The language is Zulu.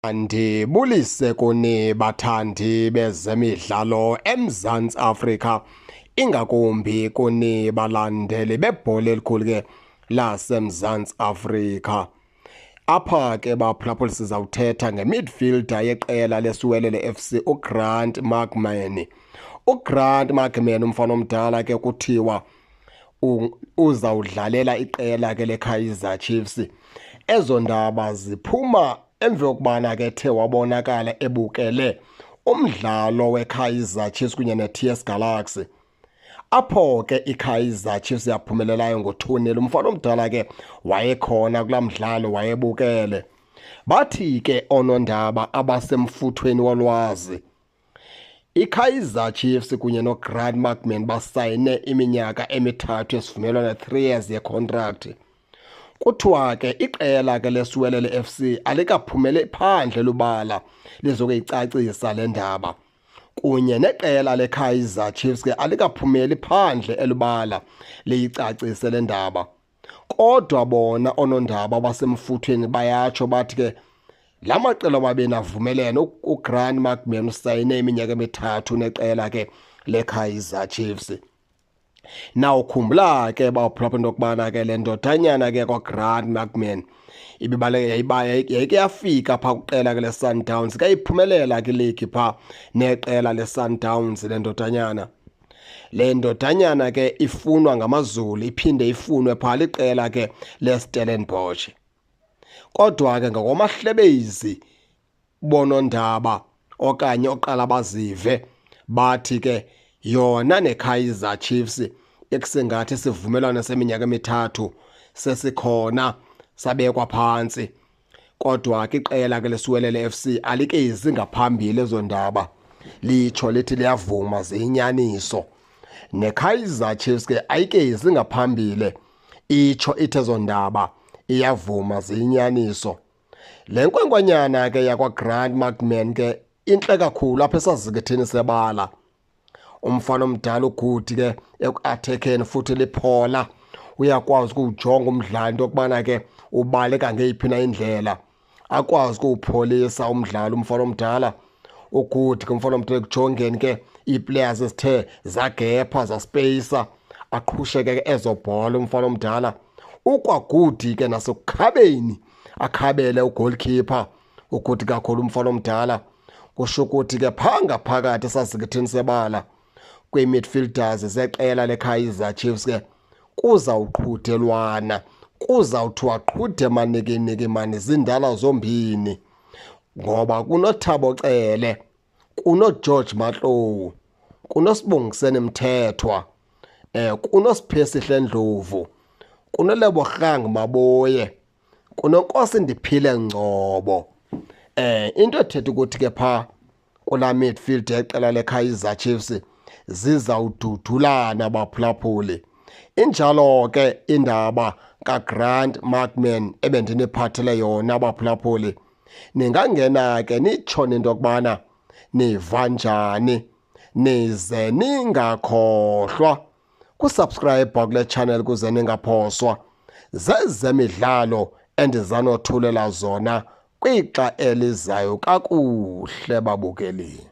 Andibulise kuni bathandi bezemidlalo eMzantsi Afrika, ingakumbi kuni balandeli bebhola elikhulu ke laseMzantsi Afrika. Apha ke baphulaphuli sizawuthetha ngemidfielder yeqela leSiwelele FC uGrant McMahon. uGrant McMahon umfana omdala ke kuthiwa uzawudlalela iqela ke leKaizer Chiefs. Ezo ndaba ziphuma emva kokubana ke the wabonakala ebukele umdlalo weKaizer Chiefs kunye neTS Galaxy, apho ke iKaizer Chiefs yaphumelelayo ngo-2-0. Umfana omdala ke wayekhona kulaa mdlalo, wayebukele. Bathi ke onondaba abasemfuthweni wolwazi, iKaizer Chiefs kunye noGrant McMahon basayine iminyaka emithathu yesivumelwano, 3 years yecontract. Kuthiwa ke iqela ke leSiwelele FC alikaphumele phandle lubala lizokuyicacisa le ndaba, kunye neqela leKaizer Chiefs ke alikaphumeli phandle elubala liyicacise le ndaba. Kodwa bona onondaba basemfuthweni bayatsho bathi ke la macala amabini avumelene. uGrant McMahon usayine iminyaka emithathu neqela ke leKaizer Chiefs. Nawukhumbula ke baphulaphula into yokubana ke le ndodanyana ke kwaGrant McMahon yayike yafika phaa kwiqela ke leSundowns, kayiphumelela ke league phaa neqela leSundowns. Le ndodanyana ke ifunwa ngamazulu, iphinde ifunwe phaa liqela ke leStellenbosch. Kodwa ke ngokwamahlebezi bonondaba okanye oqala bazive bathi ke yona neKaizer Chiefs ekusengathi sivumelwano seminyaka emithathu sesikhona, sabekwa phantsi. Kodwa ke iqela ke leSiwelele FC alikezi ngaphambili ezo ndaba, litsho lithi liyavuma ziyinyaniso. NeKaizer Chiefs ke ayikezi ngaphambili, itsho ithi ezo ndaba iyavuma ziyinyaniso. Le nkwenkwanyana ke yakwaGrant McMahon ke intle kakhulu apha esazikithini sebala. Umfana omdala uGudi ke ekuathekeni futhi liphola, uyakwazi ukuwujonga umdlalo into yokubana ke ubaleka ngeyiphi na indlela, akwazi ukuwupholisa umdlalo. Umfana omdala uGudi ke umfana omdala ekujongeni ke iiplayers ezithe zagepha zaspeyisa, aqhusheke ke ezo bhola. Umfana omdala ukwaGudi ke nasekukhabeni akhabele ugoalkeeper uGudi kakhulu. Umfana omdala kusho ukuthi ke phaa ngaphakathi esazikithini sebala kwii-midfielders zeqela leKaizer Chiefs ke kuzawuqhudelwana, kuzawuthiwa qhude manikiniki mani zindala zombini, ngoba kunoThabo Cele, kunoGeorge Mahlowu, kunoSibongiseni Mthethwa, kunoSiphesihle Ndlovu, kunoLebogang Maboye, kunoNkosi Ndiphile Ngcobo. Into ethetha ukuthi ke phaa kulaa midfield yeqela leKaizer Chiefs zizawududulana baphulaphuli. Injalo ke indaba kaGrant McMahon ebendiniphathele yona baphulaphuli. Ningangena ke nitshone into yokubana niva njani, nize ningakhohlwa kusubscribe kule channel kuze ningaphoswa zezemidlalo endizanothulela zona kwixa elizayo kakuhle babukeli.